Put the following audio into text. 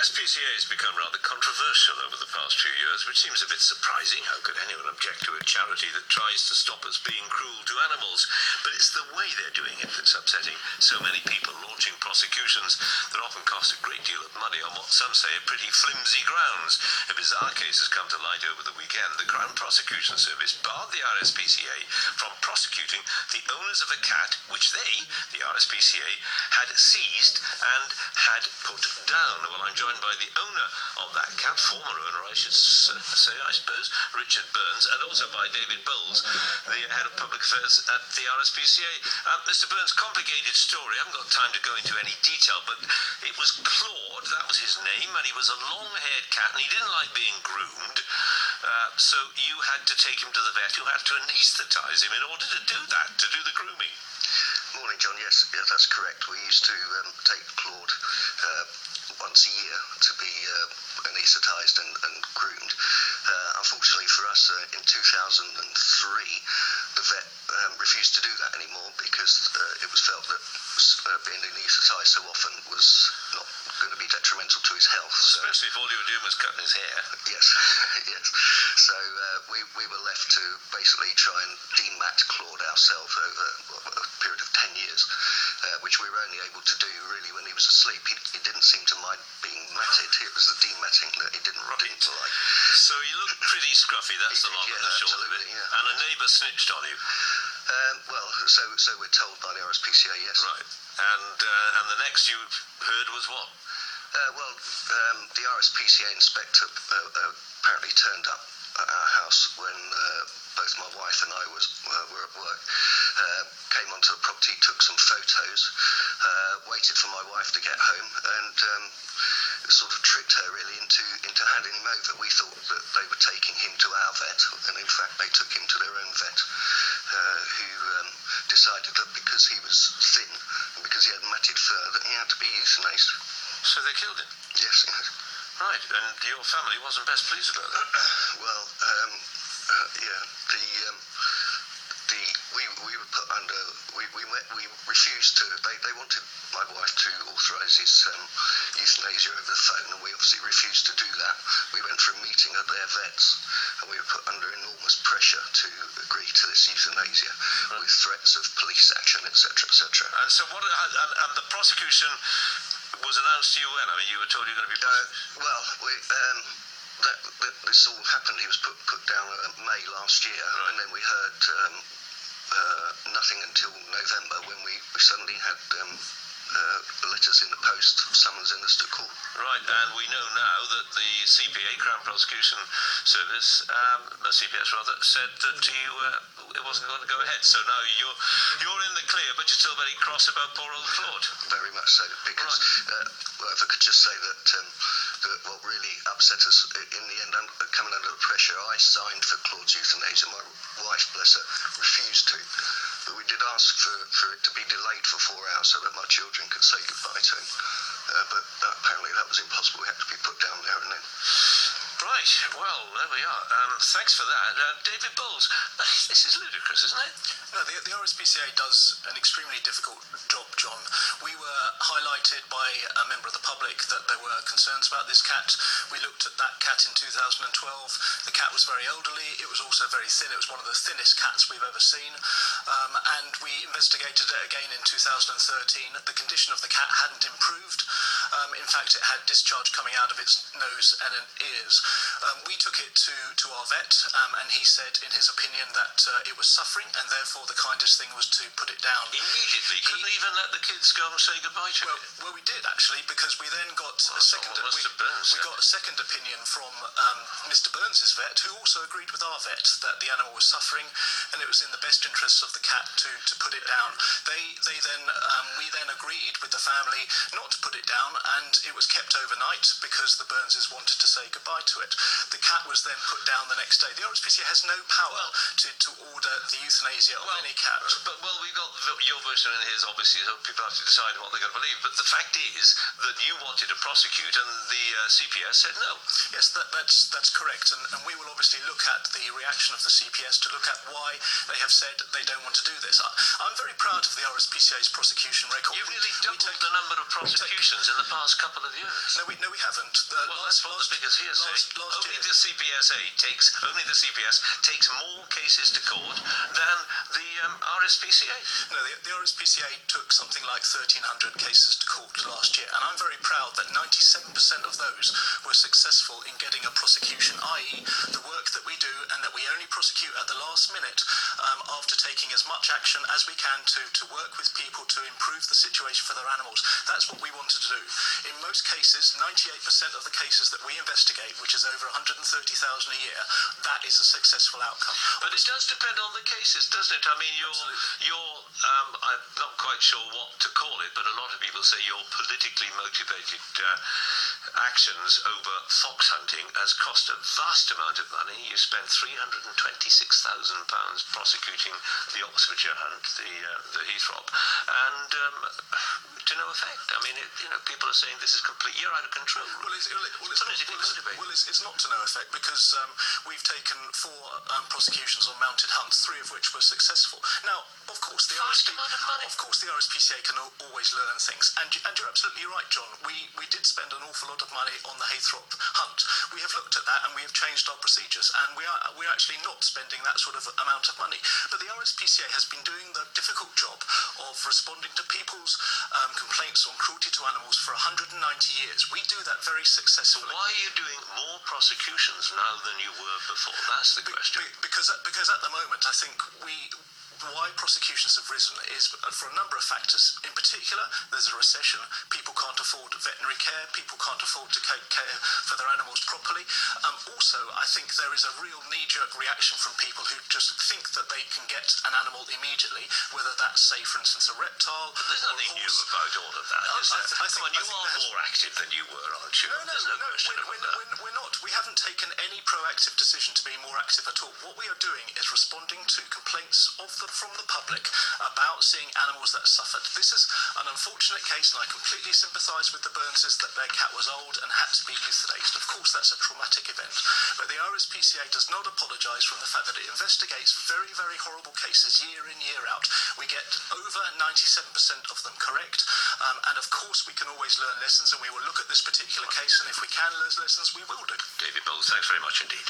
RSPCA has become rather controversial over the past few years, which seems a bit surprising. How could anyone object to a charity that tries to stop us being cruel to animals? But it's the way they're doing it that's upsetting so many people, launching prosecutions that often cost a great deal of money on what some say are pretty flimsy grounds. A bizarre case has come to light over the weekend. The Crown Prosecution Service barred the RSPCA from prosecuting the owners of a cat which they, the RSPCA, had seized and had put down. Well, I'm joined by the owner of that cat, former owner, I should say, I suppose, Richard Burns, and also by David Bowles, the head of public affairs at the RSPCA. Mr. Burns, complicated story. I haven't got time to go into any detail, but it was Claude, that was his name, and he was a long-haired cat, and he didn't like being groomed, so you had to take him to the vet. You had to anaesthetise him in order to do that, to do the grooming. Morning, John. Yes, that's correct. We used to take Claude once a year to be anaesthetised and groomed. Unfortunately for us, in 2003, the vet refused to do that anymore because it was felt that being anaesthetised so often was not going to be detrimental to his health. Especially if all you were doing was cutting his hair. Yes, yes. So we were left to basically try and demat Claude ourselves over a period of 10 years, which we were only able to do really when he was asleep. He didn't seem to mind being matted. It was the dematting that he didn't like. So you look pretty scruffy, that's the long and the short of it. Yeah. And a neighbour snitched on you. Well, so we're told by the RSPCA, yes. Right. And the next you heard was what? The RSPCA inspector apparently turned up at our house when both my wife and I were at work. Came onto the property, took some photos, waited for my wife to get home, and sort of tricked her really into handing him over. We thought that they were taking him to our vet, and in fact they took him to their own vet, who decided that because he was thin and because he had matted fur that he had to be euthanized. So they killed him? Yes, yes. Right, and your family wasn't best pleased about that? Well, yeah, we were put under. We refused to. They wanted my wife to authorise his euthanasia over the phone, and we obviously refused to do that. We went for a meeting at their vets, and we were put under enormous pressure to agree to this euthanasia, with threats of police action, etc., etc. And so, and the prosecution was announced to you when? I mean, you were told you were going to be prosecuted. This all happened. He was put down May last year, right. And then we heard nothing until November when we suddenly had letters in the post, summons in us to court. Right, and we know now that the CPA, Crown Prosecution Service, CPS rather, said that it wasn't going to go ahead. So now you're in the clear, but you're still very cross about poor old Claude. Very much so, because well, if I could just say that what really upset us in the end, coming under the pressure, I signed for Claude's euthanasia. My wife, bless her, refused to. But we did ask for it to be delayed for 4 hours so that my children could say goodbye to him. But apparently that was impossible. We had to be put down there and then. Right, well, there we are. Thanks for that. David Bowles, this is ludicrous, isn't it? No, the RSPCA does an extremely difficult job, John. We were highlighted by a member of the public that there were concerns about this cat. We looked at that cat in 2012. The cat was very elderly. It was also very thin. It was one of the thinnest cats we've ever seen. And we investigated it again in 2013. The condition of the cat hadn't improved. In fact, it had discharge coming out of its nose and ears. We took it to our vet, and he said, in his opinion, that it was suffering, and therefore the kindest thing was to put it down. Immediately? Couldn't even let the kids go and say goodbye to it? Well, we did, actually, because we then got a second opinion from Mr. Burns' vet, who also agreed with our vet that the animal was suffering, and it was in the best interests of the cat to put it down. We then agreed with the family not to put it down, and it was kept overnight because the Burnses wanted to say goodbye to it. The cat was then put down the next day. The RSPCA has no power to order the euthanasia of any cat. But we've got your version and his, obviously, so people have to decide what they're going to believe. But the fact is that you wanted to prosecute, and the CPS said no. Yes, that's correct, and we will obviously look at the reaction of the CPS to look at why they have said they don't want to do this. I'm very proud of the RSPCA's prosecution record. You really doubled the number of prosecutions in the the past couple of years. No, we haven't. Well, that's what the figures here say. Only the CPS takes more cases to court than the RSPCA. No, the RSPCA took something like 1,300 cases to court last year, and I'm very proud that 97% of those were successful in getting a prosecution, i.e. the work that we do and that we only prosecute at the last minute after taking as much action as we can to work with people to improve the situation for their animals. That's what we wanted to do. In most cases, 98% of the cases that we investigate, which is over 130,000 a year, that is a successful outcome. But it does depend on the cases, doesn't it? I mean, I'm not quite sure what to call it, but a lot of people say your politically motivated actions over fox hunting has cost a vast amount of money. You spent £326,000 prosecuting the Oxfordshire hunt, the Heathrop, and to no effect. I mean, people are saying this is complete. You're out of control. It's not to no effect because we've taken 4 prosecutions on mounted hunts, 3 of which were successful. Now, of course, the RSPCA can always learn things, and you're absolutely right, John. We did spend an awful lot of money on the Heathrop hunt. We have looked at that and we have changed our procedures, and we're actually not spending that sort of amount of money. But the RSPCA has been doing the difficult job of responding to people's complaints on cruelty to animals for 190 years. We do that very successfully. Why are you doing more prosecutions now than you were before? That's the question. Because at the moment, I think why prosecutions have risen is for a number of factors. In particular, there's a recession. People can't afford veterinary care. People can't afford to care for their animals properly. Also, I think there is a real knee-jerk reaction from people who just think that they can get an animal immediately, whether that's, say, for instance, a reptile. But there's nothing new about all of that, is there? Come on, you are more active than you were, aren't you? No, we're not. We haven't taken any proactive decision to be more active at all. What we are doing is responding to complaints from the public about seeing animals that have suffered. This is an unfortunate case, and I completely sympathise with the Burnses that their cat was old and had to be euthanized. Of course, that's a traumatic event. But the RSPCA does not apologise from the fact that it investigates very, very horrible cases year in, year out. We get over 97% of them correct, and of course we can always learn lessons, and we will look at this particular case, and if we can learn lessons, we will do. David Bowles, thanks very much indeed.